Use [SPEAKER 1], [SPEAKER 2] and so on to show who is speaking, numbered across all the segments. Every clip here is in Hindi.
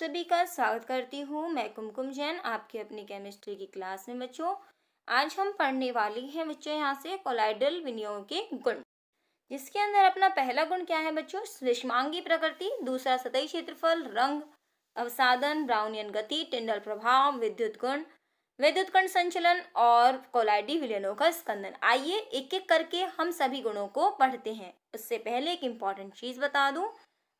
[SPEAKER 1] सभी का स्वागत करती हूँ। मैं कुमकुम जैन आपकी अपनी केमिस्ट्री की क्लास में। बच्चों, आज हम पढ़ने वाली हैं बच्चों यहाँ से कोलाइडल विनियोग के गुण, जिसके अंदर अपना पहला गुण क्या है बच्चों? विषमांगी प्रकृति, दूसरा सतही क्षेत्रफल, रंग, अवसादन, ब्राउनियन गति, टिंडल प्रभाव, विद्युत कण संचलन और कोलाइडी विलयनों का स्कंदन। आइए एक एक करके हम सभी गुणों को पढ़ते हैं। उससे पहले एक इम्पॉर्टेंट चीज बता दूं,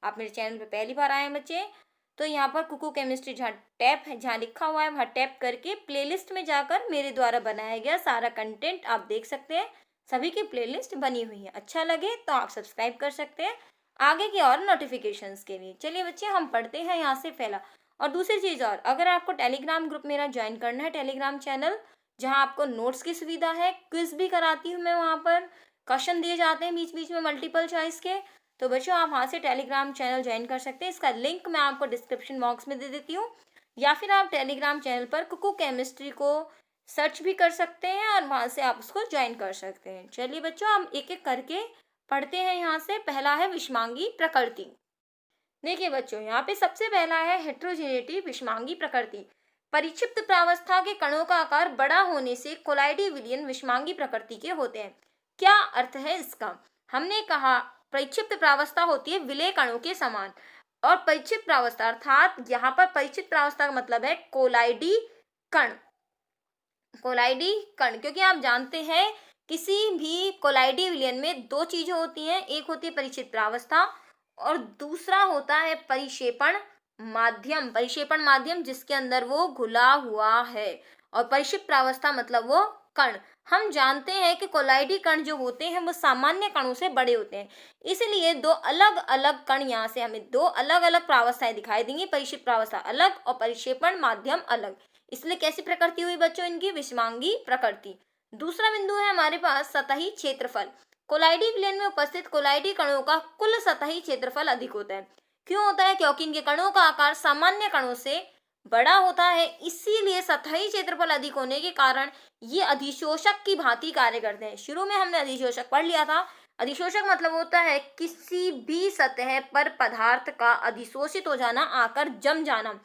[SPEAKER 1] आप मेरे चैनल पे पहली बार आए हैं बच्चे, तो यहाँ पर कुकू केमिस्ट्री जहाँ टैप है, जहाँ लिखा हुआ है वहाँ टैप करके प्लेलिस्ट में जाकर मेरे द्वारा बनाया गया सारा कंटेंट आप देख सकते हैं। सभी की प्लेलिस्ट बनी हुई है। अच्छा लगे तो आप सब्सक्राइब कर सकते हैं आगे की और नोटिफिकेशंस के लिए। चलिए बच्चे, हम पढ़ते हैं यहाँ से पहला। और दूसरी चीज़, और अगर आपको टेलीग्राम ग्रुप मेरा ज्वाइन करना है, टेलीग्राम चैनल जहाँ आपको नोट्स की सुविधा है, क्विज भी कराती हूँ मैं, वहाँ पर क्वेश्चन दिए जाते हैं बीच बीच में मल्टीपल चॉइस के, तो बच्चों आप वहाँ से टेलीग्राम चैनल ज्वाइन कर सकते हैं। इसका लिंक मैं आपको डिस्क्रिप्शन बॉक्स में दे देती हूँ, या फिर आप टेलीग्राम चैनल पर कुकू केमिस्ट्री को सर्च भी कर सकते हैं और वहाँ से आप उसको ज्वाइन कर सकते हैं। चलिए बच्चों, हम एक एक करके पढ़ते हैं। यहाँ से पहला है विषमांगी प्रकृति। देखिए बच्चों, यहाँ पे सबसे पहला है हेट्रोजेनिटी, विषमांगी प्रकृति। परिक्षिप्त प्रावस्था के कणों का आकार बड़ा होने से कोलाइडी विलयन विषमांगी प्रकृति के होते हैं। क्या अर्थ है इसका? हमने कहा परिक्षिप्त प्रावस्था होती है विलय कणों के समान, और परिक्षिप्त प्रावस्था अर्थात यहाँ पर परिक्षिप्त प्रावस्था का मतलब है कोलाइडी कण। कोलाइडी कण, क्योंकि आप जानते हैं किसी भी कोलाइडी विलयन में दो चीजें होती हैं, एक होती है परिक्षिप्त प्रावस्था और दूसरा होता है परिक्षेपण माध्यम। परिक्षेपण माध्यम जिसके अंदर वो घुला हुआ है, और परिक्षिप्त प्रावस्था मतलब वो कण। हम जानते हैं कि कोलाइडी कण जो होते हैं वो सामान्य कणों से बड़े होते हैं, इसलिए दो अलग अलग कण, यहाँ से हमें दो अलग अलग प्रावस्थाएं दिखाई देंगी, परिक्षिप्त प्रावस्था अलग और परिक्षेपण माध्यम अलग। इसलिए कैसी प्रकृति हुई बच्चों इनकी? विषमांगी प्रकृति। दूसरा बिंदु है हमारे पास सतही क्षेत्रफल। कोलाइडी विलयन में उपस्थित कोलाइडी कणों का कुल सतही क्षेत्रफल अधिक होता है। क्यों होता है? क्योंकि इनके कणों का आकार सामान्य कणों से बड़ा होता है, इसीलिए सतही क्षेत्रफल अधिक होने के कारण ये अधिशोषक की भांति कार्य करते हैं। शुरू में हमने अधिशोषक पढ़ लिया था। अधिशोषक मतलब होता है किसी भी सतह पर पदार्थ का अधिशोषित हो जाना, आकर जम जाना।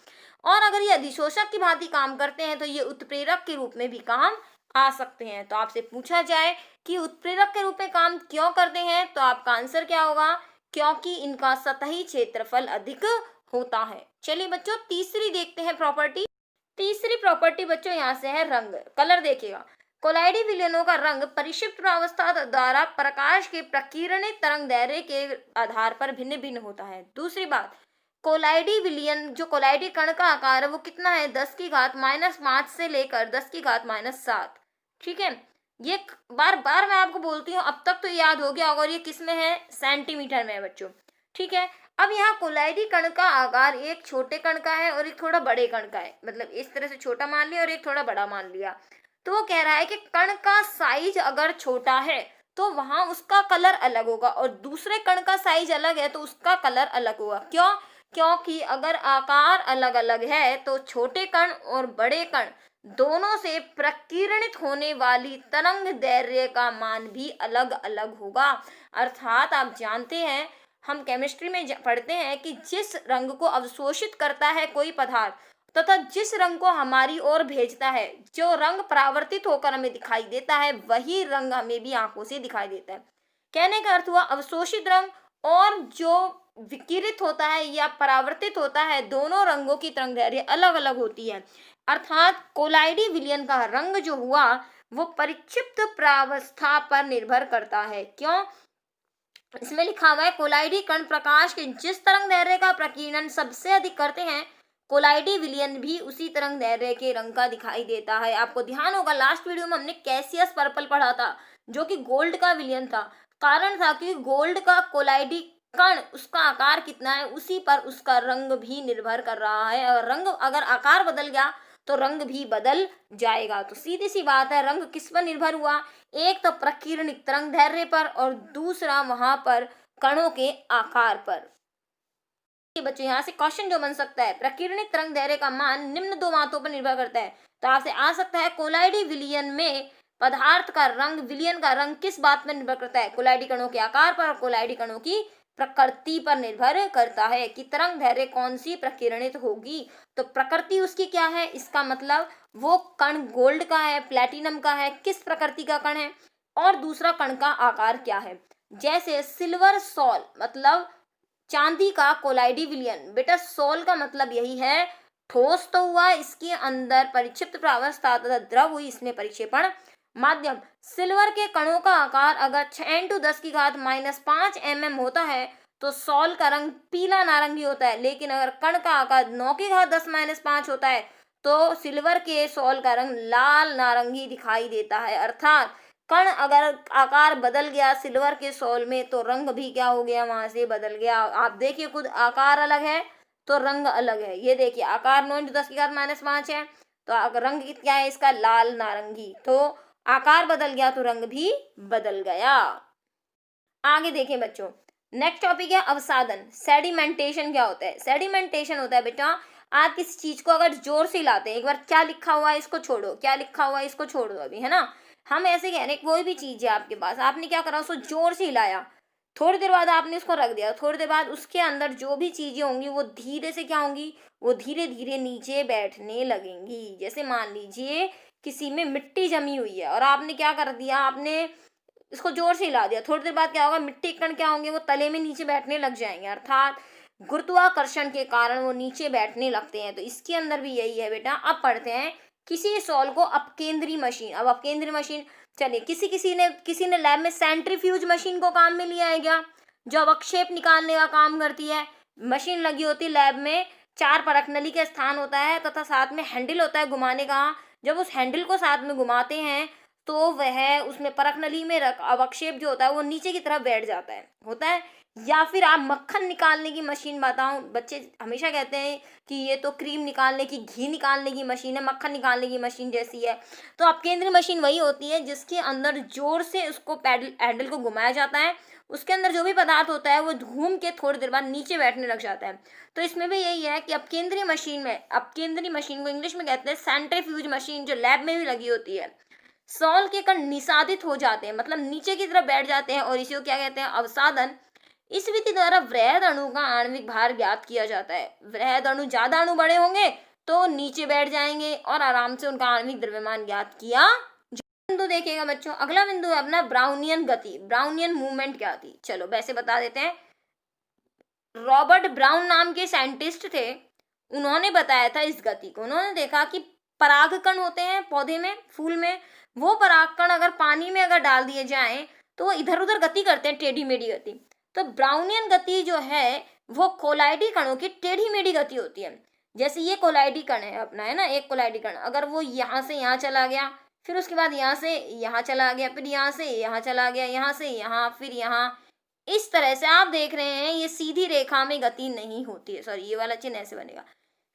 [SPEAKER 1] और अगर ये अधिशोषक की भांति काम करते हैं तो ये उत्प्रेरक के रूप में भी काम आ सकते हैं। तो आपसे पूछा जाए कि उत्प्रेरक के रूप में काम क्यों करते हैं, तो आपका आंसर क्या होगा? क्योंकि इनका सतही क्षेत्रफल अधिक होता है। चलिए बच्चों, तीसरी देखते हैं प्रॉपर्टी। तीसरी प्रॉपर्टी बच्चों यहाँ से है रंग, कलर। देखिएगा, कोलाइडी विलयनों का रंग परिक्षिप्त प्रावस्था द्वारा प्रकाश के प्रकीर्णित तरंग दैर्ध्य के आधार पर भिन्न भिन्न होता है। दूसरी बात, कोलाइडी विलयन जो कोलाइडी कण का आकार है वो कितना है? 10⁻⁻5 से लेकर 10⁻⁷। ठीक है, ये बार बार मैं आपको बोलती हूँ, अब तक तो याद हो गया होगा। और ये किस में है? सेंटीमीटर में है बच्चों। ठीक है, अब यहाँ कोलाइडी कण का आकार एक छोटे कण का है और एक थोड़ा बड़े कण का है, मतलब इस तरह से छोटा मान लिया और एक थोड़ा बड़ा मान लिया। तो वो कह रहा है कि कण का साइज अगर छोटा है तो वहां उसका कलर अलग होगा, और दूसरे कण का साइज अलग है तो उसका कलर अलग होगा। क्यों? क्योंकि अगर आकार अलग अलग है तो छोटे कण और बड़े कण दोनों से प्रकीर्णित होने वाली तरंग दैर्ध्य का मान भी अलग अलग होगा। अर्थात आप जानते हैं, हम केमिस्ट्री में पढ़ते हैं कि जिस रंग को अवशोषित करता है कोई पदार्थ तथा जिस रंग को हमारी ओर भेजता है, जो रंग परावर्तित होकर हमें दिखाई देता है वही रंग हमें भी आंखों से दिखाई देता है। कहने का अर्थ हुआ, अवशोषित रंग और जो विकिरित होता है या परावर्तित होता है, दोनों रंगों की तरंग दैर्ध्य अलग अलग होती है। अर्थात कोलाइडी विलयन का रंग जो हुआ वो परिक्षिप्त प्रावस्था पर निर्भर करता है। क्यों? इसमें लिखा हुआ है कोलाइडी कण प्रकाश के जिस तरंग दैर्ध्य का प्रकीर्णन सबसे अधिक करते हैं, कोलाइडी विलयन भी उसी तरंग दैर्ध्य के रंग का दिखाई देता है। आपको ध्यान होगा, लास्ट वीडियो में हमने कैसियस पर्पल पढ़ा था जो कि गोल्ड का विलयन था। कारण था कि गोल्ड का कोलाइडी कण, उसका आकार कितना है उसी पर उसका रंग भी निर्भर कर रहा है। और रंग अगर आकार बदल गया तो रंग भी बदल जाएगा। तो सीधी सी बात है, रंग किस पर निर्भर हुआ? एक तो प्रकीर्णित तरंग दैर्ध्य पर और दूसरा वहां पर कणों के आकार पर। बच्चों यहाँ से क्वेश्चन जो बन सकता है, प्रकीर्णित तरंग दैर्ध्य का मान निम्न दो बातों पर निर्भर करता है। तो आपसे आ सकता है कोलाइडी विलयन में पदार्थ का रंग, विलयन का रंग किस बात पर निर्भर करता है? कोलाइडी कणों के आकार पर और कोलाइडी कणों की प्रकृति पर निर्भर करता है कि तरंग दैर्घ्य कौन सी प्रकीर्णित होगी। तो प्रकृति उसकी क्या है, इसका मतलब वो कण गोल्ड का है, प्लेटिनम का है, किस प्रकृति का कण है, और दूसरा कण का आकार क्या है। जैसे सिल्वर सॉल मतलब चांदी का कोलाइडी विलियन, बेटा सोल का मतलब यही है ठोस तो हुआ, इसके अंदर परिक्षिप्त प्रावस्था तथा द्रव हुई, इसमें परिक्षेपण माध्यम। सिल्वर के कणों का आकार अगर 10⁻⁻5 mm होता है तो सॉल का रंग पीला नारंगी होता है, लेकिन अगर कण का आकार 9⁻10⁻5 होता है तो सिल्वर के सॉल का रंग लाल नारंगी दिखाई देता है। अर्थात कण अगर आकार बदल गया सिल्वर के सोल में तो रंग भी क्या हो गया, वहां से बदल गया। आप देखिए खुद आकार अलग है तो रंग अलग है। ये देखिए आकार 9×10⁻⁻5 है तो रंग क्या है इसका, लाल नारंगी। तो आकार बदल गया तो रंग भी बदल गया। आगे देखें बच्चों, नेक्स्ट टॉपिक है अवसादन। सेडिमेंटेशन क्या होता है? सेडिमेंटेशन होता है बेटा, आप किसी चीज को अगर जोर से लाते हैं, एक बार क्या लिखा हुआ है इसको छोड़ो, क्या लिखा हुआ है इसको छोड़ दो अभी, है ना। हम ऐसे कह रहे हैं कोई भी चीज है आपके पास, आपने क्या करा, उसको जोर से हिलाया, थोड़ी देर बाद आपने उसको रख दिया, थोड़ी देर बाद उसके अंदर जो भी चीजें होंगी वो धीरे से क्या होंगी, वो धीरे धीरे नीचे बैठने लगेंगी। जैसे मान लीजिए किसी में मिट्टी जमी हुई है और आपने क्या कर दिया, आपने इसको जोर से हिला दिया, थोड़ी देर बाद क्या होगा, मिट्टी के कण क्या होंगे, वो तले में नीचे बैठने लग जाएंगे, अर्थात गुरुत्वाकर्षण के कारण वो नीचे बैठने लगते हैं। तो इसके अंदर भी यही है बेटा। अब पढ़ते हैं किसी सॉल को अपकेंद्री मशीन। अब अपकेंद्री मशीन, चलिए किसी ने लैब में सेंट्रीफ्यूज मशीन को काम में लिया है क्या, जो अवक्षेप निकालने का काम करती है। मशीन लगी होती है लैब में, 4 परख नली का स्थान होता है तथा साथ में हैंडल होता है घुमाने का। जब उस हैंडल को साथ में घुमाते हैं तो वह उसमें परख नली में अवक्षेप जो होता है वो नीचे की तरफ बैठ जाता है, होता है। या फिर आप मक्खन निकालने की मशीन बताऊं, बच्चे हमेशा कहते हैं कि ये तो क्रीम निकालने की, घी निकालने की मशीन है, मक्खन निकालने की मशीन जैसी है। तो अपकेंद्री मशीन वही होती है जिसके अंदर जोर से उसको पैडल हैंडल को घुमाया जाता है, उसके अंदर जो भी पदार्थ होता है वो घूम के थोड़ी देर बाद नीचे बैठने लग जाता है। तो इसमें भी यही है कि अपकेंद्री मशीन को इंग्लिश में कहते हैं सेंट्रीफ्यूज मशीन, जो लैब में भी लगी होती है। सॉल के कण निसादित हो जाते हैं, मतलब नीचे की तरफ बैठ जाते हैं, और इसी को क्या कहते हैं, अवसादन। इस विधि द्वारा वृहद अणु का आणविक भार ज्ञात किया जाता है। वृहद अणु, ज्यादा अणु बड़े होंगे तो नीचे बैठ जाएंगे और आराम से उनका आणविक द्रव्यमान ज्ञात किया। बिंदु देखिएगा बच्चों, अगला बिंदु है अपना ब्राउनियन गति। ब्राउनियन मूवमेंट क्या थी, चलो वैसे बता देते हैं। रॉबर्ट ब्राउन नाम के साइंटिस्ट थे, उन्होंने बताया था इस गति को। उन्होंने देखा कि परागकण होते हैं पौधे में, फूल में, वो परागकण अगर पानी में अगर डाल दिए जाएं तो वो इधर उधर गति करते हैं, टेढ़ी मेढ़ी गति। तो ब्राउनियन गति जो है वो कोलाइडी कणों की टेढ़ी मेढ़ी गति होती है। जैसे ये कोलाइडी कण है अपना, है ना, एक कोलाइडी कण, अगर वो यहाँ से यहाँ चला गया, फिर उसके बाद यहाँ से यहाँ चला गया, फिर यहाँ से यहाँ चला गया, यहाँ से यहाँ, फिर यहाँ, इस तरह से आप देख रहे हैं ये सीधी रेखा में गति नहीं होती है। सॉरी, ये वाला चिन्ह ऐसे बनेगा।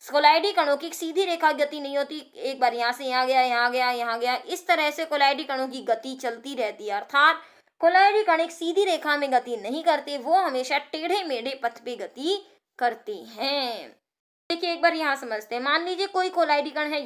[SPEAKER 1] कोलाइडी कणों की सीधी रेखा गति नहीं होती, एक बार यहाँ से यहाँ गया, यहाँ गया, यहाँ गया, इस तरह से कोलाइडी कणों की गति चलती रहती है। अर्थात कोलाइडी कण एक सीधी रेखा में गति नहीं करते, वो हमेशा टेढ़े मेढ़े पथ पे गति करते हैं। देखिए एक बार यहाँ समझते हैं। मान लीजिए कोई कोलाइडी कण है,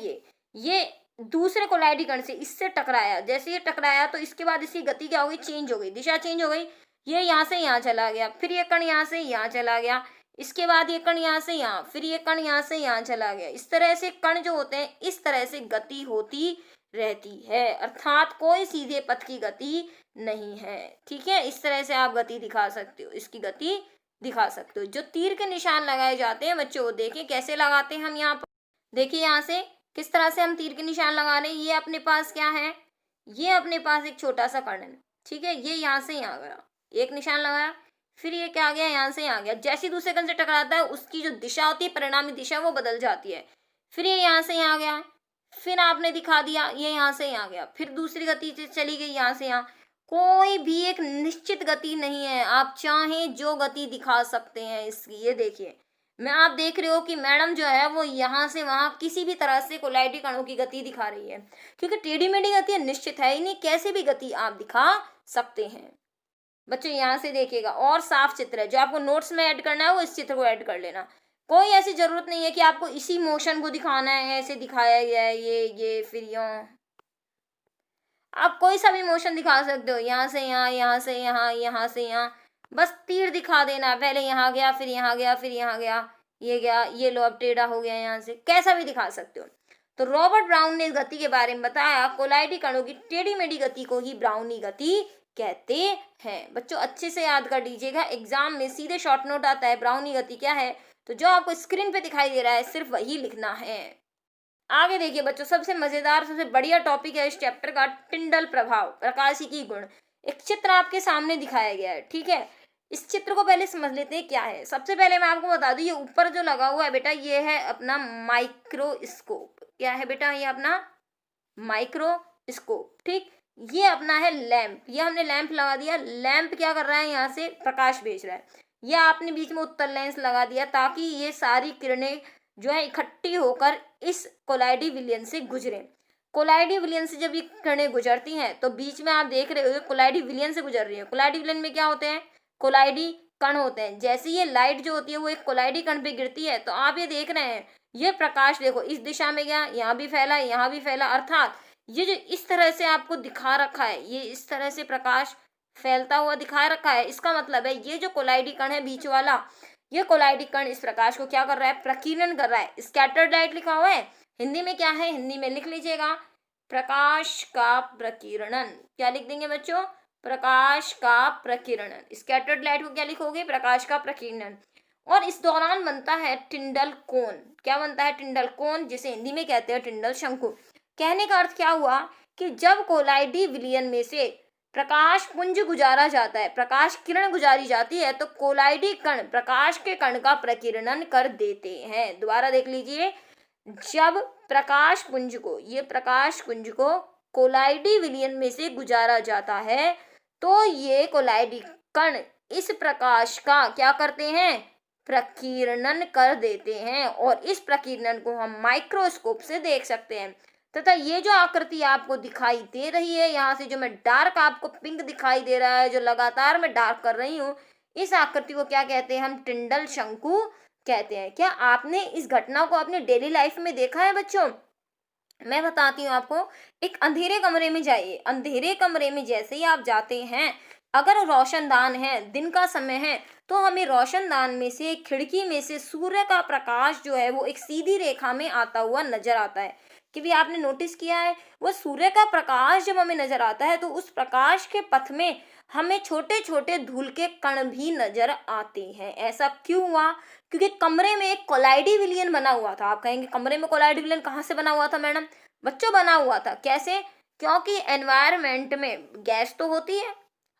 [SPEAKER 1] ये दूसरे कोलाइडी कण से इससे टकराया, जैसे ये टकराया तो इसके बाद इसकी गति क्या हो गई, चेंज हो गई, दिशा चेंज हो गई। ये यहाँ से यहाँ चला गया, फिर ये कण यहाँ से यहाँ चला गया, इसके बाद ये कण यहाँ से यहाँ, फिर ये कण यहाँ से यहाँ चला गया। इस तरह से कण जो होते हैं इस तरह से गति होती रहती है, अर्थात कोई सीधे पथ की गति नहीं है। ठीक है, इस तरह से आप गति दिखा सकते हो, इसकी गति दिखा सकते हो। जो तीर के निशान लगाए जाते हैं बच्चों, देखिए कैसे लगाते हैं हम यहाँ पर। देखिए यहाँ से किस तरह से हम तीर के निशान लगा रहे हैं। ये अपने पास क्या है, ये अपने पास एक छोटा सा कण है, ठीक है, ये यहाँ से यहाँ गया, एक निशान लगाया, फिर ये क्या आ गया, यहाँ से यहाँ गया। जैसे दूसरे कण से टकराता है उसकी जो दिशा होती है, परिणामी दिशा, वो बदल जाती है। फिर ये यहाँ से यहाँ गया, फिर आपने दिखा दिया ये यहाँ से यहाँ गया, फिर दूसरी गति से चली गई यहाँ से यहाँ। कोई भी एक निश्चित गति नहीं है, आप चाहें जो गति दिखा सकते हैं इसकी। ये देखिए मैं, आप देख रहे हो कि मैडम जो है वो यहाँ से वहाँ किसी भी तरह से कोलाइडी कणों की गति दिखा रही है, क्योंकि टेढ़ी मेढ़ी गति निश्चित है ही नहीं, कैसे भी गति आप दिखा सकते हैं। बच्चों यहाँ से देखिएगा, और साफ चित्र है, जो आपको नोट्स में ऐड करना है वो इस चित्र को ऐड कर लेना। कोई ऐसी जरूरत नहीं है कि आपको इसी मोशन को दिखाना है, ऐसे दिखाया गया है, ये फिर यहाँ, आप कोई सा भी मोशन दिखा सकते हो, यहाँ से यहाँ, यहाँ से यहाँ, यहाँ से यहाँ, बस तीर दिखा देना, पहले यहाँ गया, फिर यहाँ गया, फिर यहाँ गया, ये गया, ये लो अब टेढ़ा हो गया यहाँ से, कैसा भी दिखा सकते हो। तो रॉबर्ट ब्राउन ने इस गति के बारे में बताया, कोलाइडी कणों की टेढ़ी मेढ़ी गति को ही ब्राउनी गति कहते हैं। बच्चों अच्छे से याद कर लीजिएगा, एग्जाम में सीधे शॉर्ट नोट आता है ब्राउनी गति क्या है, तो जो आपको स्क्रीन पे दिखाई दे रहा है सिर्फ वही लिखना है। आगे देखिए बच्चों, सबसे मजेदार सबसे बढ़िया टॉपिक है इस चैप्टर का, टिंडल प्रभाव, प्रकाशिकी गुण। एक चित्र आपके सामने दिखाया गया है, ठीक है। इस चित्र को पहले समझ लेते हैं क्या है। सबसे पहले मैं आपको बता दूं, ये ऊपर जो लगा हुआ है बेटा, ये है अपना माइक्रोस्कोप। क्या है बेटा, ये अपना माइक्रोस्कोप, ठीक। ये अपना है लैंप, ये हमने लैंप लगा दिया। लैंप क्या कर रहा है, यहाँ से प्रकाश भेज रहा है। ये आपने बीच में उत्तल लेंस लगा दिया ताकि ये सारी किरणें जो है इकट्ठी होकर इस कोलाइडी विलयन से गुजरे। कोलाइडी विलयन से जब ये किरणें गुजरती हैं तो बीच में आप देख रहे हो कोलाइडी विलयन से गुजर रही है। कोलाइडी विलयन में क्या होते हैं, कोलाइडी कण होते हैं। जैसे ये लाइट जो होती है वो एक कोलाइडी कण पे गिरती है, तो आप ये देख रहे हैं ये प्रकाश देखो इस दिशा में गया, यहाँ भी फैला, यहाँ भी फैला, अर्थात ये जो इस तरह से आपको दिखा रखा है, ये इस तरह से प्रकाश फैलता हुआ दिखा रखा है। इसका मतलब है ये जो कोलाइडी कण है बीच वाला, ये कोलाइडी कण इस प्रकाश को क्या कर रहा है, प्रकीर्णन कर रहा है। स्कैटर्ड लाइट लिखा हुआ है, हिंदी में क्या है, हिंदी में लिख लीजिएगा प्रकाश का प्रकीर्णन। क्या लिख देंगे बच्चों, प्रकाश का प्रकीर्णन। स्कैटर्ड लाइट को क्या लिखोगे, प्रकाश का प्रकीर्णन। और इस दौरान बनता है टिंडल कोन। क्या बनता है, टिंडल कोन, जिसे हिंदी में कहते हैं टिंडल शंकु। कहने का अर्थ क्या हुआ कि जब कोलाइडी विलयन में से प्रकाश पुंज गुजारा जाता है, प्रकाश किरण गुजारी जाती है, तो कोलाइडी कण प्रकाश के कण का प्रकीर्णन कर देते हैं। दोबारा देख लीजिए, जब प्रकाश पुंज को, ये प्रकाश पुंज को कोलाइडी विलयन में से गुजारा जाता है तो ये कोलाइडी कण इस प्रकाश का क्या करते हैं, प्रकीर्णन कर देते हैं। और इस प्रकीर्णन को हम माइक्रोस्कोप से देख सकते हैं। तथा ये जो आकृति आपको दिखाई दे रही है, यहाँ से जो मैं डार्क आपको पिंक दिखाई दे रहा है, जो लगातार मैं डार्क कर रही हूँ, इस आकृति को क्या कहते हैं, हम टिंडल शंकु कहते हैं। क्या आपने इस घटना को अपने डेली लाइफ में देखा है बच्चों? मैं बताती हूँ आपको। एक अंधेरे कमरे में जाइए, अंधेरे कमरे में जैसे ही आप जाते हैं, अगर रोशनदान है, दिन का समय है, तो हमें रोशनदान में से, खिड़की में से सूर्य का प्रकाश जो है वो एक सीधी रेखा में आता हुआ नजर आता है। कि भी आपने नोटिस किया है, वो सूर्य का प्रकाश जब हमें नजर आता है तो उस प्रकाश के पथ में हमें छोटे छोटे धूल के कण भी नजर आते हैं। ऐसा क्यों हुआ? क्योंकि कमरे में एक कोलाइडी विलयन बना हुआ था। आप कहेंगे कमरे में कोलाइडी विलयन कहाँ से बना हुआ था मैडम? बच्चों बना हुआ था कैसे? क्योंकि एनवायरमेंट में गैस तो होती है,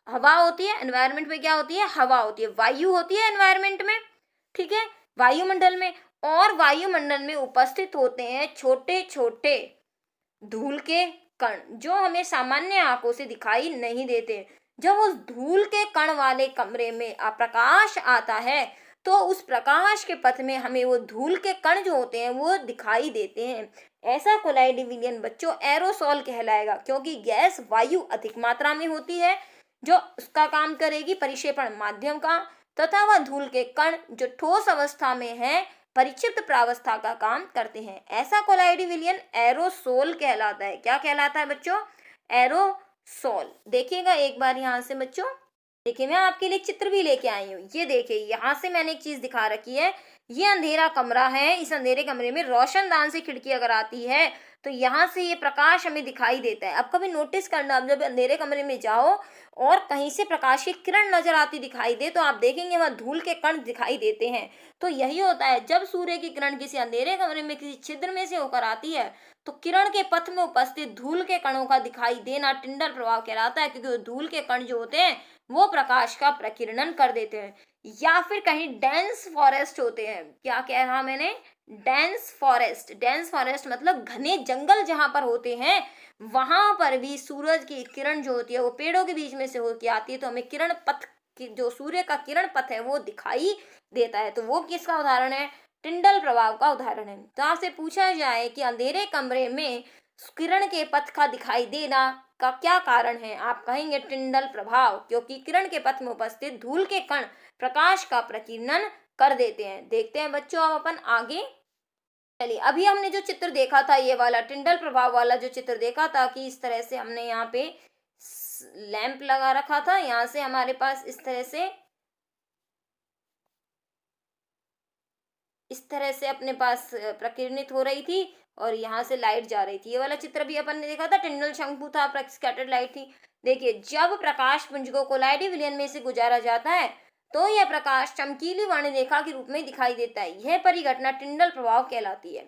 [SPEAKER 1] हवा होती है। एनवायरमेंट में क्या होती है? हवा होती है, वायु होती है एनवायरमेंट में, ठीक है, वायुमंडल में। और वायुमंडल में उपस्थित होते हैं छोटे छोटे धूल के कण, जो हमें सामान्य आंखों से दिखाई नहीं देते। जब उस धूल के कण वाले कमरे में प्रकाश आता है तो उस प्रकाश के पथ में हमें वो धूल के कण जो होते हैं वो दिखाई देते हैं। ऐसा कोलाइडी विलयन बच्चों एरोसोल कहलाएगा, क्योंकि गैस वायु अधिक मात्रा में होती है जो उसका काम करेगी परिक्षेपण माध्यम का, तथा वह धूल के कण जो ठोस अवस्था में है परिक्षिप्त प्रावस्था का काम करते हैं। ऐसा कोलाइडी विलयन एरोसोल कहलाता है। क्या कहलाता है बच्चों? एरोसोल। देखिएगा एक बार यहाँ से बच्चों, देखिए मैं आपके लिए चित्र भी लेके आई हूँ। ये देखिए यहाँ से मैंने एक चीज दिखा रखी है। ये अंधेरा कमरा है, इस अंधेरे कमरे में रोशनदान से खिड़की अगर आती है तो यहाँ से ये प्रकाश हमें दिखाई देता है। अब कभी नोटिस करना, अब जब अंधेरे कमरे में जाओ और कहीं से प्रकाश की किरण नजर आती दिखाई दे तो आप देखेंगे वह धूल के कण दिखाई देते हैं। तो यही होता है, जब सूर्य की किरण किसी अंधेरे कमरे में किसी छिद्र में से होकर आती है तो किरण के पथ में उपस्थित धूल के कणों का दिखाई देना टिंडल प्रभाव कहलाता है, क्योंकि वो धूल के कण जो होते हैं वो प्रकाश का प्रकीर्णन कर देते हैं। या फिर कहीं डेंस फॉरेस्ट होते हैं। क्या कह रहा मैंने? Dense forest. डेंस फॉरेस्ट मतलब घने जंगल जहां पर होते हैं, वहां पर भी सूरज की किरण जो होती है वो पेड़ों के बीच में से होकर आती है, तो हमें किरण पथ की, जो सूर्य का किरण पथ है वो दिखाई देता है। तो वो किसका उदाहरण है? टिंडल प्रभाव का उदाहरण है। तो आपसे पूछा जाए कि अंधेरे कमरे में किरण के पथ का दिखाई देना का क्या कारण है, आप कहेंगे टिंडल प्रभाव, क्योंकि किरण के पथ में उपस्थित धूल के कण प्रकाश का प्रकीर्णन कर देते हैं। देखते हैं बच्चों अब अपन आगे। चलिए, अभी हमने जो चित्र देखा था, ये वाला टिंडल प्रभाव वाला जो चित्र देखा था कि इस तरह से हमने यहाँ पे लैंप लगा रखा था, यहाँ से हमारे पास इस तरह से इस तरह से अपने पास प्रकीर्णित हो रही थी और यहाँ से लाइट जा रही थी। ये वाला चित्र भी अपन ने देखा था, टिंडल शंकु था, स्कैटर्ड लाइट थी। देखिए, जब प्रकाश पुंज को कोलाइडी विलयन में से गुजारा जाता है तो यह प्रकाश चमकीली वर्णरेखा के रूप में दिखाई देता है। यह परिघटना टिंडल प्रभाव कहलाती है।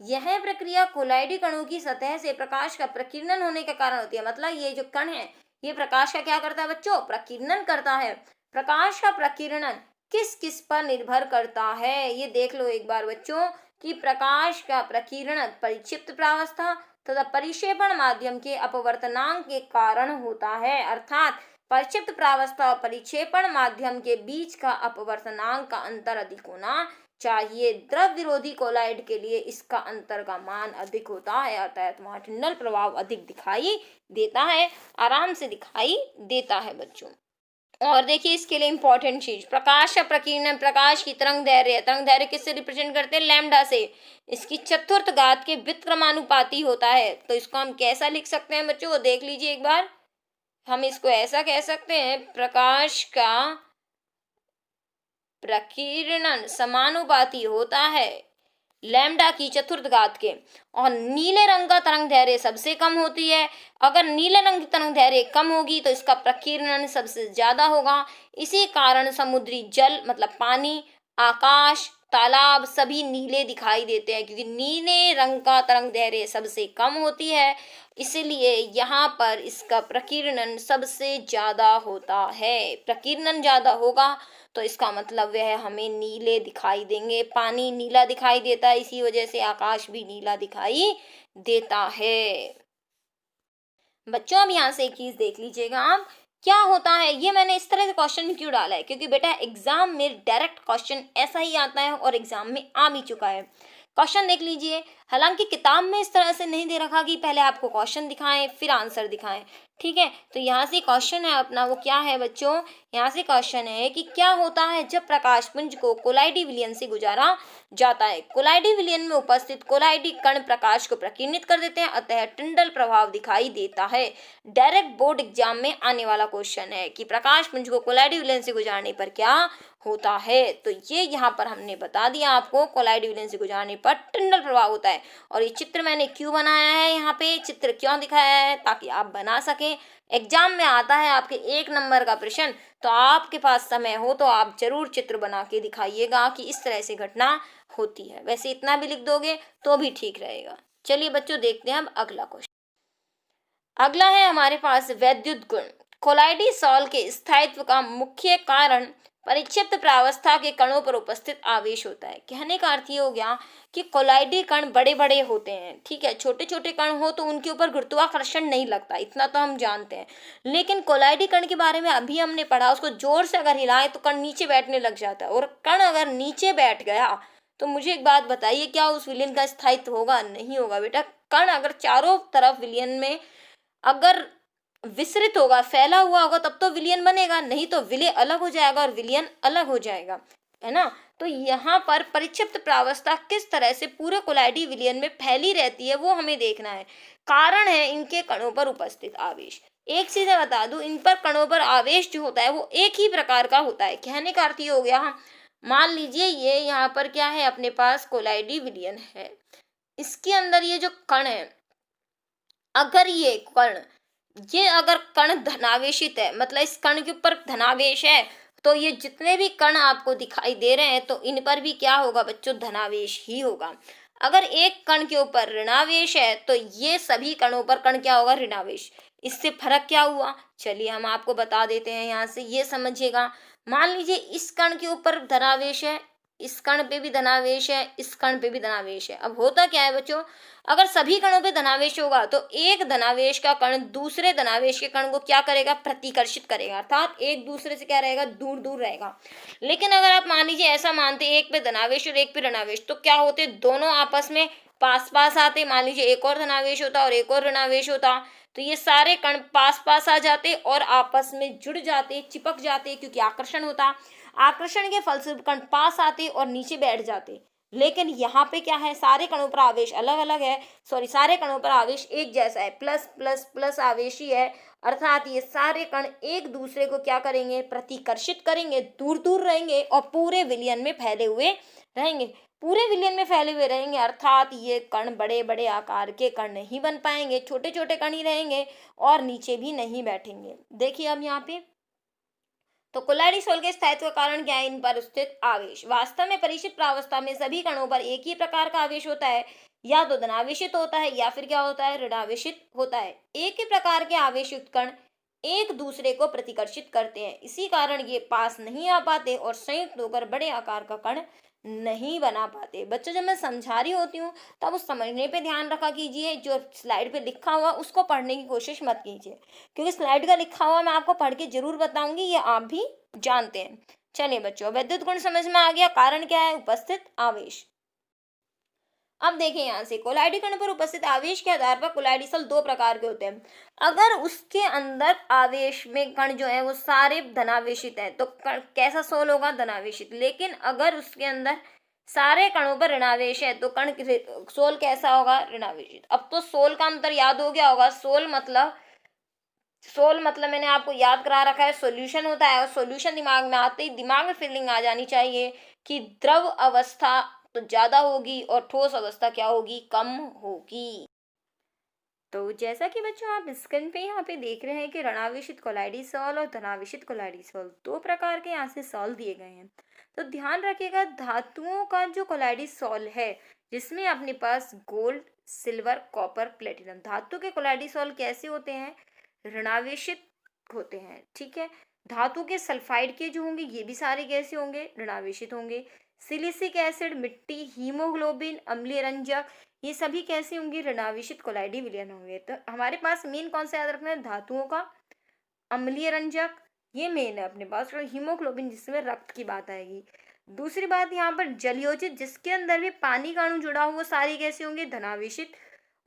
[SPEAKER 1] यह प्रक्रिया कोलाइडी कणों की सतह से प्रकाश का प्रकीर्णन होने के कारण होती है। मतलब ये जो कण है ये प्रकाश का क्या करता है बच्चों? प्रकीर्णन करता है। प्रकाश का प्रकीर्णन किस किस पर निर्भर करता है ये देख लो एक बार बच्चों, कि प्रकाश का प्रकीर्णन परिक्षिप्त प्रावस्था तथा परिक्षेपण माध्यम के अपवर्तनांक के कारण होता है। अर्थात परिक्षिप्त प्रावस्था और परिक्षेपण माध्यम के बीच का अपवर्तनांक का अंतर अधिक होना चाहिए। द्रव विरोधी कोलाइड के लिए इसका अंतर का मान अधिक होता है, अर्थात वहां टिंडल प्रभाव अधिक दिखाई देता है, आराम से दिखाई देता है बच्चों। और देखिए इसके लिए इंपॉर्टेंट चीज, प्रकाश का प्रकीर्णन, प्रकाश की तरंग दैर्ध्य किससे रिप्रेजेंट करते हैं? लैम्डा से। इसकी चतुर्थ घात के व्युत्क्रमानुपाती होता है। तो इसको हम कैसा लिख सकते हैं बच्चों? वो देख लीजिए एक बार। हम इसको ऐसा कह सकते हैं, प्रकाश का प्रकीर्णन समानुपाती होता है लैम्डा की चतुर्थ घात के। और नीले रंग का तरंग दैर्ध्य सबसे कम होती है। अगर नीले रंग की तरंग दैर्ध्य कम होगी तो इसका प्रकीर्णन सबसे ज्यादा होगा। इसी कारण समुद्री जल मतलब पानी, आकाश, तालाब सभी नीले दिखाई देते हैं, क्योंकि नीले रंग का तरंग दैर्ध्य सबसे कम होती है, इसलिए यहाँ पर इसका प्रकीर्णन सबसे ज्यादा होता है। प्रकीर्णन ज्यादा होगा तो इसका मतलब वह हमें नीले दिखाई देंगे। पानी नीला दिखाई देता है, इसी वजह से आकाश भी नीला दिखाई देता है। बच्चों अब यहाँ से एक चीज देख लीजिएगा आप, क्या होता है, ये मैंने इस तरह से क्वेश्चन क्यों डाला है, क्योंकि बेटा एग्जाम में डायरेक्ट क्वेश्चन ऐसा ही आता है और एग्जाम में आ भी चुका है। क्वेश्चन देख लीजिए, हालांकि किताब में इस तरह से नहीं दे रखा कि पहले आपको क्वेश्चन दिखाएं फिर आंसर दिखाएं, ठीक है। तो यहाँ से क्वेश्चन है अपना, वो क्या है बच्चों? यहाँ से क्वेश्चन है कि क्या होता है जब प्रकाश पुंज को कोलाइडी विलयन से गुजारा जाता है। कोलाइडी विलयन में उपस्थित कोलाइडी कण प्रकाश को प्रकीर्णित कर देते हैं, अतः टिंडल प्रभाव दिखाई देता है। डायरेक्ट बोर्ड एग्जाम में आने वाला क्वेश्चन है कि प्रकाश पुंज को कोलाइडी विलयन से गुजारने पर क्या होता है। तो ये यहाँ पर हमने बता दिया आपको, कोलाइडी विलयन से गुजारने पर टिंडल प्रभाव होता है। और ये चित्र मैंने क्यों बनाया है, यहाँ पे चित्र क्यों दिखाया है, ताकि आप बना सकें। एग्जाम में आता है आपके 1 नंबर का प्रश्न, तो आपके पास समय हो तो आप जरूर चित्र बना के दिखाइएगा कि इस तरह से घटना होती है। वैसे इतना भी लिख दोगे तो भी ठीक रहेगा। चलिए बच्चों देखते हैं अब अगला क्वेश्चन। अगला है हमारे पास वैद्युत गुण। कोलाइडी सॉल के स्थायित्व का मुख्य कारण परिक्षिप्त प्रावस्था के कणों पर उपस्थित आवेश होता है। कहने का अर्थ ये हो गया कि कोलाइडी कण बड़े बड़े होते हैं, ठीक है। छोटे छोटे कण हो तो उनके ऊपर गुरुत्वाकर्षण नहीं लगता, इतना तो हम जानते हैं। लेकिन कोलाइडी कण के बारे में अभी हमने पढ़ा, उसको जोर से अगर हिलाएं तो कण नीचे बैठने लग जाता है, और कण अगर नीचे बैठ गया तो मुझे एक बात बताइए, क्या उस विलयन का स्थायित्व होगा? नहीं होगा बेटा। कण अगर चारों तरफ विलयन में अगर विसरित होगा, फैला हुआ होगा, तब तो विलयन बनेगा, नहीं तो विलय अलग हो जाएगा और विलयन अलग हो जाएगा, है ना। तो यहाँ पर परिक्षिप्त प्रावस्था किस तरह से पूरे कोलाइडी विलयन में फैली रहती है वो हमें देखना है। कारण है इनके कणों पर उपस्थित आवेश। एक चीज मैं बता दूं, इन पर कणों पर आवेश जो होता है वो एक ही प्रकार का होता है। कहने का अर्थ ये हो गया, मान लीजिए ये यहाँ पर क्या है, अपने पास कोलाइडी विलयन है, इसके अंदर ये जो कण है, अगर ये अगर कण धनावेशित है, मतलब इस कण के ऊपर धनावेश है, तो ये जितने भी कण आपको दिखाई दे रहे हैं तो इन पर भी क्या होगा बच्चों? धनावेश ही होगा। अगर एक कण के ऊपर ऋणावेश है तो ये सभी कणों पर कण क्या होगा? ऋणावेश। इससे फर्क क्या हुआ? चलिए हम आपको बता देते हैं, यहाँ से ये समझिएगा। मान लीजिए इस कण के ऊपर धनावेश है, इस कण पे भी धनावेश है, इस कण पे भी धनावेश है। अब होता क्या है बच्चों, अगर सभी कणों पे धनावेश होगा तो एक धनावेश का कण दूसरे धनावेश के कण को क्या करेगा? प्रतिकर्षित करेगा, अर्थात एक दूसरे से क्या रहेगा? दूर दूर रहेगा। लेकिन अगर आप मान लीजिए ऐसा मानते एक पे धनावेश और एक पे ऋणावेश, तो क्या होते? दोनों आपस में पास पास आते। मान लीजिए एक और धनावेश होता और एक और ऋणावेश होता, तो ये सारे कण पास पास आ जाते और आपस में जुड़ जाते, चिपक जाते, क्योंकि आकर्षण होता। आकर्षण के फलस्वरूप कण पास आते और नीचे बैठ जाते। लेकिन यहाँ पे क्या है, सारे कणों पर आवेश अलग अलग है, सारे कणों पर आवेश एक जैसा है, प्लस प्लस प्लस आवेश ही है। अर्थात ये सारे कण एक दूसरे को क्या करेंगे? प्रतिकर्षित करेंगे, दूर दूर रहेंगे और पूरे विलयन में फैले हुए रहेंगे। पूरे विलयन में फैले हुए रहेंगे, अर्थात ये कण बड़े बड़े आकार के कण नहीं बन पाएंगे, छोटे छोटे कण ही रहेंगे और नीचे भी नहीं बैठेंगे। देखिए अब यहाँ पे तो कोलाइडी सोल के स्थायित्व का कारण क्या है? इन पर स्थित आवेश। वास्तव में परिचित प्रावस्था में सभी कणों पर एक ही प्रकार का आवेश होता है, या तो धनावेशित होता है या फिर क्या होता है, ऋणावेशित होता है। एक ही प्रकार के आवेश युक्त कण एक दूसरे को प्रतिकर्षित करते हैं, इसी कारण ये पास नहीं आ पाते और संयुक्त होकर बड़े आकार का कण नहीं बना पाते। बच्चों जब मैं समझा रही होती हूँ तब उस समझने पे ध्यान रखा कीजिए, जो स्लाइड पे लिखा हुआ उसको पढ़ने की कोशिश मत कीजिए, क्योंकि स्लाइड का लिखा हुआ मैं आपको पढ़ के जरूर बताऊंगी, ये आप भी जानते हैं। चलिए बच्चों, वैद्युत गुण समझ में आ गया। कारण क्या है? उपस्थित आवेश। अब देखें यहाँ से कोलाइडी कण पर उपस्थित आवेश के आधार पर कोलाइडी सल दो प्रकार के होते हैं। अगर उसके अंदर आवेश में कण जो है वो सारे धनावेशित हैं तो कैसा सोल होगा? धनावेशित। लेकिन अगर उसके अंदर सारे कणों पर ऋणावेश है तो सोल कैसा होगा? ऋणावेशित। अब तो सोल का अंतर याद हो गया होगा। सोल मतलब मैंने आपको याद करा रखा है, सॉल्यूशन होता है, और सॉल्यूशन दिमाग में आते ही दिमाग में फीलिंग आ जानी चाहिए कि द्रव अवस्था तो ज्यादा होगी और ठोस अवस्था क्या होगी? कम होगी। तो जैसा कि बच्चों आप स्क्रीन पे यहाँ पे देख रहे हैं कि ऋणावेशित कोलाइडी सॉल और धनावेशित कोलाइडी सॉल दो प्रकार के यहाँ से सॉल दिए गए हैं। तो ध्यान रखिएगा, धातुओं का जो कोलाइडी सॉल है जिसमें अपने पास गोल्ड, सिल्वर, कॉपर, प्लेटिनम, धातु के कोलाइडी सॉल कैसे होते हैं? ऋणावेशित होते हैं। ठीक है। धातु के सल्फाइड के जो होंगे ये भी सारे कैसे होंगे? ऋणावेशित होंगे। सिलिसिक एसिड, मिट्टी, हीमोग्लोबिन, अम्लीय रंजक, ये सभी कैसे होंगे? ऋणावेशित कोलाइडी विलयन होंगे। तो हमारे पास मेन कौन सा याद रखना है? धातुओं का अम्लीय रंजक, ये मेन है अपने पास, और हीमोग्लोबिन जिसमें रक्त की बात आएगी। दूसरी बात यहाँ पर जलयोजित, जिसके अंदर भी पानी का अणु जुड़ा हुआ, सारे कैसे होंगे? धनावेशित।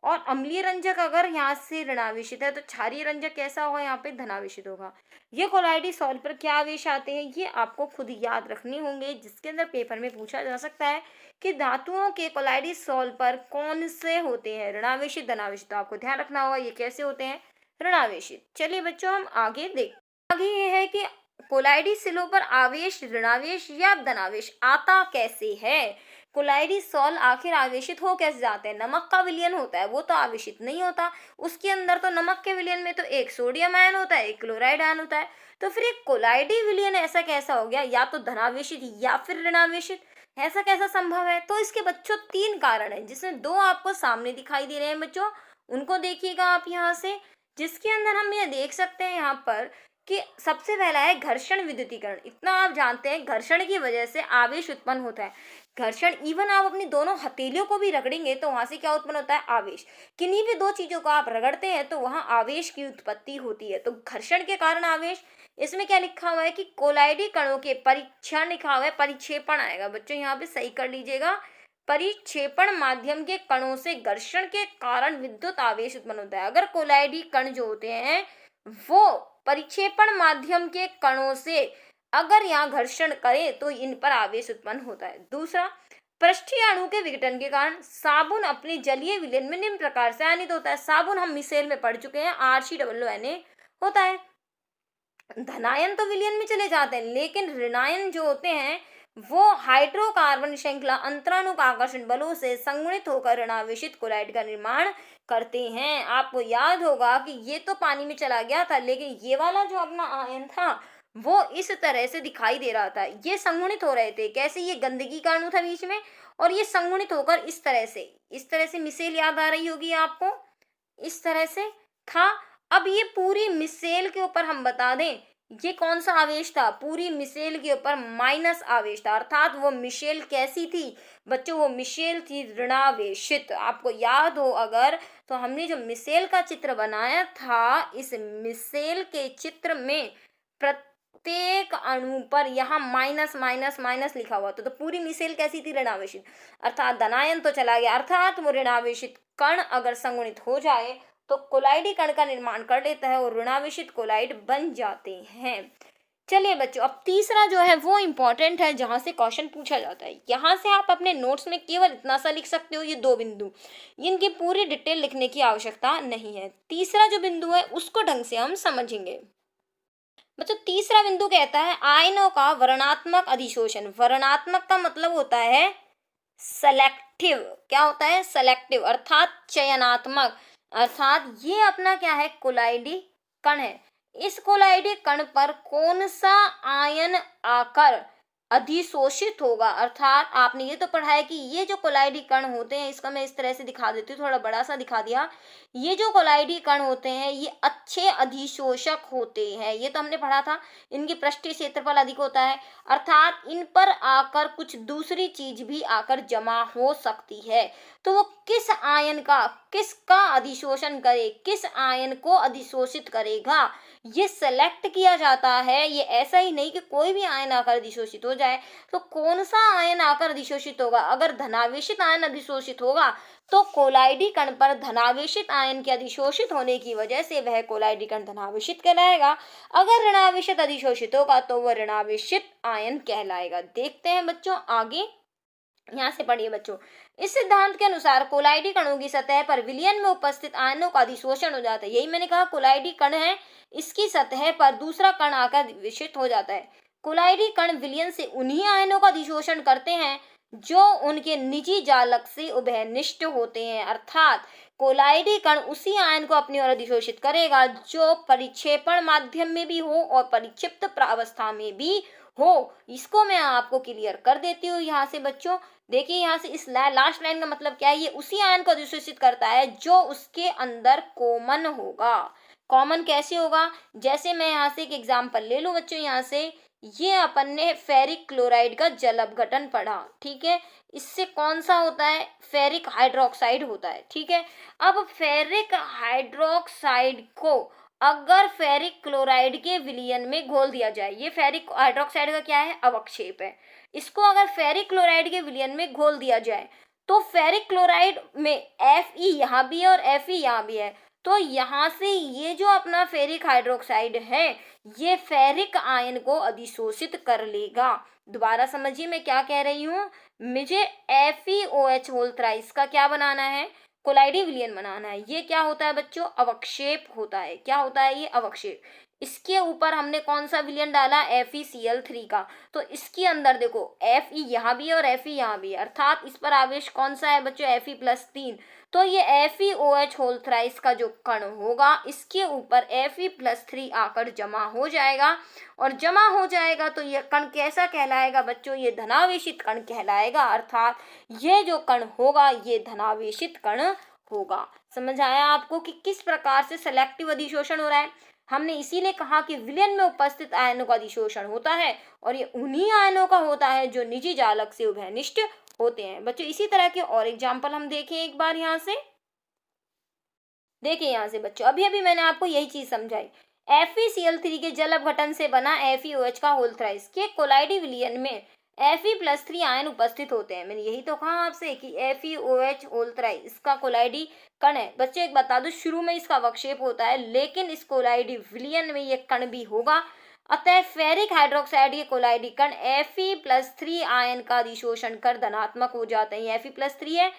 [SPEAKER 1] और अम्लीय रंजक अगर यहाँ से ऋणावेशित है तो क्षारीय रंजक कैसा होगा? यहाँ पे धनावेशित होगा। ये कोलाइडी सॉल पर क्या आवेश आते हैं ये आपको खुद याद रखने होंगे, जिसके अंदर पेपर में पूछा जा सकता है कि धातुओं के कोलाइडी सॉल पर कौन से होते हैं? ऋणावेशित, धनावेशित। तो आपको ध्यान रखना होगा ये कैसे होते हैं? ऋणावेशित। चलिए बच्चों हम आगे देख, आगे ये है कि कोलाइडी सिलों पर आवेश, ऋणावेश या धनावेश आता कैसे है? कोलाइडी सॉल आखिर आवेशित हो कैसे जाते हैं? नमक का विलयन होता है, वो तो आवेशित नहीं होता। उसके अंदर तो नमक के विलयन में तो एक सोडियम आयन होता है, एक क्लोराइड आयन होता है। तो फिर एक कोलाइडी विलयन ऐसा कैसा हो गया? या तो धनावेशित या फिर ऋणावेशित। ऐसा कैसा संभव है? तो इसके बच्चों तीन कारण है, जिसमें दो आपको सामने दिखाई दे रहे हैं बच्चों, उनको देखिएगा आप यहाँ से। जिसके अंदर हम ये देख सकते हैं यहाँ पर कि सबसे पहला है घर्षण विद्युतीकरण। इतना आप जानते हैं, घर्षण की वजह से आवेश उत्पन्न होता है। घर्षण, इवन आप अपनी दोनों हथेलियों को भी रगड़ेंगे तो वहां से क्या उत्पन्न होता है? आवेश। किन्हीं भी दो चीजों को आप रगड़ते हैं तो वहां आवेश की उत्पत्ति होती है। तो घर्षण के कारण आवेश। इसमें क्या लिखा हुआ है कि कोलाइडी कणों के परीक्षण, लिखा हुआ है परिक्षेपण आएगा बच्चों, यहाँ पे सही कर लीजिएगा। परिक्षेपण माध्यम के कणों से घर्षण के कारण विद्युत आवेश उत्पन्न होता है। अगर कोलाइडी कण जो होते हैं वो परिक्षेपण माध्यम के कणों से अगर यहाँ घर्षण करे तो इन पर आवेश उत्पन्न होता है। दूसरा, पृष्ठीय अणु के विघटन के कारण साबुन अपने जलीय विलयन में निम्न प्रकार से आयनित होता है। साबुन हम मिसेल में पढ़ चुके हैं, RCOONA होता है। धनायन तो विलयन में चले जाते हैं, लेकिन ऋणायन जो होते हैं वो हाइड्रोकार्बन श्रृंखला अंतराणुक आकर्षण बलों से संगुणित होकर ऋणावेशित कोलाइड का निर्माण करते हैं। आपको याद होगा कि ये तो पानी में चला गया था, लेकिन ये वाला जो अपना आयन था वो इस तरह से दिखाई दे रहा था। ये संगुणित हो रहे थे कैसे? ये गंदगी का अणु था बीच में और ये संगुणित होकर इस तरह से मिसेल याद आ रही होगी आपको, इस तरह से था। अब ये पूरी मिसेल के ऊपर हम बता दें ये कौन सा आवेश था? पूरी मिसेल के ऊपर माइनस आवेश था, अर्थात वो मिसेल कैसी थी बच्चों? वो मिसेल थी ऋणावेशित। आपको याद हो अगर तो हमने जो मिसेल का चित्र बनाया था, इस मिसेल के चित्र में प्रत्येक अणु पर यहाँ माइनस माइनस माइनस लिखा हुआ था। तो पूरी मिसेल कैसी थी? ऋणावेशित। अर्थात धनायन तो चला गया, अर्थात वो ऋणावेशित कण अगर संगुणित हो जाए तो कोलाइडी कण का निर्माण कर लेता है और ऋणावेशित कोलाइड बन जाते हैं। चलिए बच्चों, अब तीसरा जो है वो इंपॉर्टेंट है, जहां से क्वेश्चन पूछा जाता है। यहाँ से आप अपने नोट्स में केवल इतना सा लिख सकते हो, ये दो बिंदु, इनकी पूरी डिटेल लिखने की आवश्यकता नहीं है। तीसरा जो बिंदु है उसको ढंग से हम समझेंगे। बच्चों तीसरा बिंदु कहता है आयनों का वर्णात्मक अधिशोषण। वर्णात्मक का मतलब होता है सेलेक्टिव। क्या होता है? सेलेक्टिव अर्थात चयनात्मक। अर्थात ये अपना क्या है? कोलाइडी कण है। इस कोलाइडी कण पर कौन सा आयन आकर अधिशोषित होगा। अर्थात आपने ये तो पढ़ा है कि ये जो कोलाइडी कण होते हैं, इसका मैं इस तरह से दिखा देती हूँ, थोड़ा बड़ा सा दिखा दिया। ये जो कोलाइडी कण होते हैं ये अच्छे अधिशोषक होते हैं, ये तो हमने पढ़ा था। इनकी पृष्ठीय क्षेत्रफल अधिक होता है, अर्थात इन पर आकर कुछ दूसरी चीज भी आकर जमा हो सकती है। तो वो किस आयन का, किसका अधिशोषण करे, किस आयन को अधिशोषित करेगा, ये सेलेक्ट किया जाता है। ये ऐसा ही नहीं कि कोई भी आयन आकर अधिशोषित हो जाए। तो कौन सा आयन आकर अधिशोषित होगा? अगर धनावेशित आयन अधिशोषित होगा तो कोलाइडी कण पर धनावेशित आयन के अधिशोषित होने की वजह से वह कोलाइडी कण धनावेशित कहलाएगा। अगर ऋणावेशित अधिशोषित होगा तो वह ऋणावेशित आयन कहलाएगा। देखते हैं बच्चों आगे, यहाँ से पढ़िए बच्चों। इस सिद्धांत के अनुसार कोलाइडी कणों की सतह पर विलयन में उपस्थित आयनों का अधिशोषण हो जाता है। यही मैंने कहा, कोलाइडी कण है, इसकी सतह पर दूसरा कण आकर अधिशोषित हो जाता है। कोलाइडी कण विलयन से उन्हीं आयनों का अधिशोषण करते हैं जो उनके निजी जालक से उभयनिष्ठ होते हैं। अर्थात कोलाइडी कण उसी आयन को अपनी ओर अधिशोषित करेगा जो परिक्षेपण माध्यम में भी हो और परिक्षिप्त प्रावस्था में भी हो। इसको मैं आपको क्लियर कर देती हूँ यहाँ से बच्चों। देखिए यहाँ से इस लास्ट लाइन का मतलब क्या है? ये उसी आयन को अधिशोषित करता है जो उसके अंदर कॉमन होगा। कॉमन कैसे होगा? जैसे मैं यहाँ से एक एग्जाम्पल ले लूँ बच्चों। यहाँ से ये अपन ने फेरिक क्लोराइड का जल अपघटन पढ़ा, ठीक है। इससे कौन सा होता है? फेरिक हाइड्रोक्साइड होता है, ठीक है। अब फेरिक हाइड्रोक्साइड को अगर फेरिक क्लोराइड के विलयन में घोल दिया जाए, ये फेरिक हाइड्रोक्साइड का क्या है? अवक्षेप है। इसको अगर फेरिक क्लोराइड के विलयन में घोल दिया जाए तो फेरिक क्लोराइड में Fe यहाँ भी है और Fe यहाँ भी है। तो यहाँ से ये जो अपना फेरिक हाइड्रोक्साइड है ये फेरिक आयन को अधिशोषित कर लेगा। दोबारा समझिए मैं क्या कह रही हूँ। मुझे FeOH होल थ्राइस का क्या बनाना है? कोलाइडी विलयन बनाना है। ये क्या होता है बच्चों? अवक्षेप होता है। क्या होता है ये? अवक्षेप। इसके ऊपर हमने कौन सा विलयन डाला? FeCl3 का। तो इसके अंदर देखो Fe यहाँ भी है और Fe यहाँ भी है, अर्थात इस पर आवेश कौन सा है बच्चों? Fe+3। तो ये FeOH होल थ्राइस का जो कण होगा इसके ऊपर Fe+3 आकर जमा हो जाएगा, और जमा हो जाएगा तो ये कण कैसा कहलाएगा बच्चों? ये धनावेशित कण कहलाएगा। अर्थात ये जो कण होगा ये धनावेशित कण होगा। समझ आया आपको कि किस प्रकार से सेलेक्टिव अधिशोषण हो रहा है? हमने इसीलिए कहा कि विलयन में उपस्थित आयनों का अधिशोषण होता है और ये उन्हीं आयनों का होता है जो निजी जालक से उभयनिष्ठ होते हैं। बच्चों इसी तरह के और एग्जाम्पल हम देखें एक बार। यहाँ से देखिए, यहाँ से बच्चों अभी अभी मैंने आपको यही चीज समझाई। FeCl3 के जल अपघटन से बना FeOH का होल थ्राइस के कोलाइडी विलयन में Fe+3 आयन उपस्थित होते हैं। मैंने यही तो कहा आपसे कि FeOH होल थ्राइस इसका कोलाइडी कण है। बच्चे एक बता दो, शुरू में इसका अवक्षेप होता है लेकिन इस कोलाइडी विलयन में ये कण भी होगा। अतः फेरिक हाइड्रोक्साइड के कोलाइडी कण Fe+3 आयन का अधिशोषण कर धनात्मक हो जाते हैं। Fe+3 है,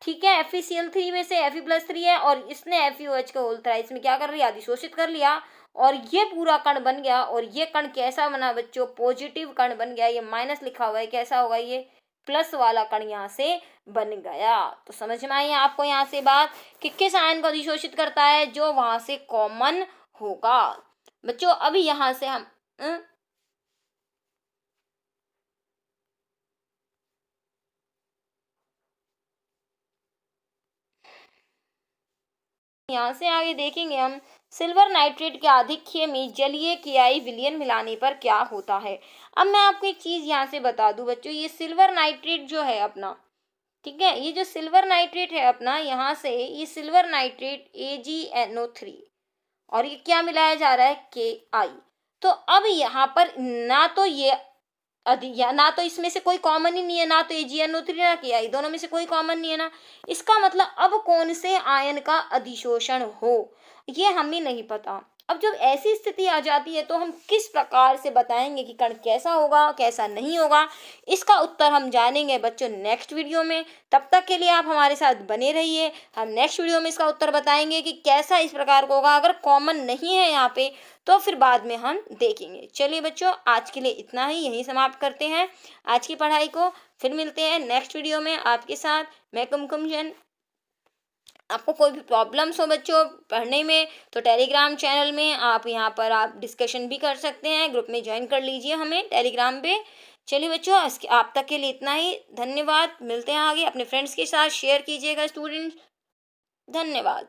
[SPEAKER 1] ठीक है। FeCl3 में से Fe+3 है और इसने FeOH के होल थ्राइस में क्या कर लिया? अधिशोषित कर लिया और ये पूरा कण बन गया। और ये कण कैसा बना बच्चों? पॉजिटिव कण बन गया। ये माइनस लिखा हुआ है, कैसा होगा? ये प्लस वाला कण यहाँ से बन गया। तो समझ में आई आपको यहाँ से बात कि किस आयन को अधिशोषित करता है? जो वहां से कॉमन होगा। बच्चों अभी यहाँ से हम यहाँ से आगे देखेंगे हम सिल्वर नाइट्रेट के आधिक्य में जलीय कियाई विलयन मिलाने पर क्या होता है। अब मैं आपको एक चीज यहाँ से बता दूं बच्चों, ये सिल्वर नाइट्रेट जो है अपना, ठीक है, ये जो सिल्वर नाइट्रेट है अपना, यहाँ से ये सिल्वर नाइट्रेट AgNO3 और ये क्या मिलाया जा रहा है? Ki। तो अब यहाँ पर ना तो ये ना तो इसमें से कोई कॉमन ही नहीं है, ना तो AgNO3 ना Ki, दोनों में से कोई कॉमन नहीं है ना। इसका मतलब अब कौन से आयन का अधिशोषण हो ये हमें नहीं पता। अब जब ऐसी स्थिति आ जाती है तो हम किस प्रकार से बताएंगे कि कण कैसा होगा कैसा नहीं होगा, इसका उत्तर हम जानेंगे बच्चों नेक्स्ट वीडियो में। तब तक के लिए आप हमारे साथ बने रहिए। हम नेक्स्ट वीडियो में इसका उत्तर बताएंगे कि कैसा इस प्रकार का होगा। अगर कॉमन नहीं है यहाँ पे तो फिर बाद में हम देखेंगे। चलिए बच्चों, आज के लिए इतना ही, यहीं समाप्त करते हैं आज की पढ़ाई को। फिर मिलते हैं नेक्स्ट वीडियो में आपके साथ। मैं कुमकुम जैन। आपको कोई भी प्रॉब्लम्स हो बच्चों पढ़ने में तो टेलीग्राम चैनल में आप यहाँ पर आप डिस्कशन भी कर सकते हैं। ग्रुप में ज्वाइन कर लीजिए हमें टेलीग्राम पे। चलिए बच्चों, आप तक के लिए इतना ही। धन्यवाद। मिलते हैं आगे। अपने फ्रेंड्स के साथ शेयर कीजिएगा स्टूडेंट्स। धन्यवाद।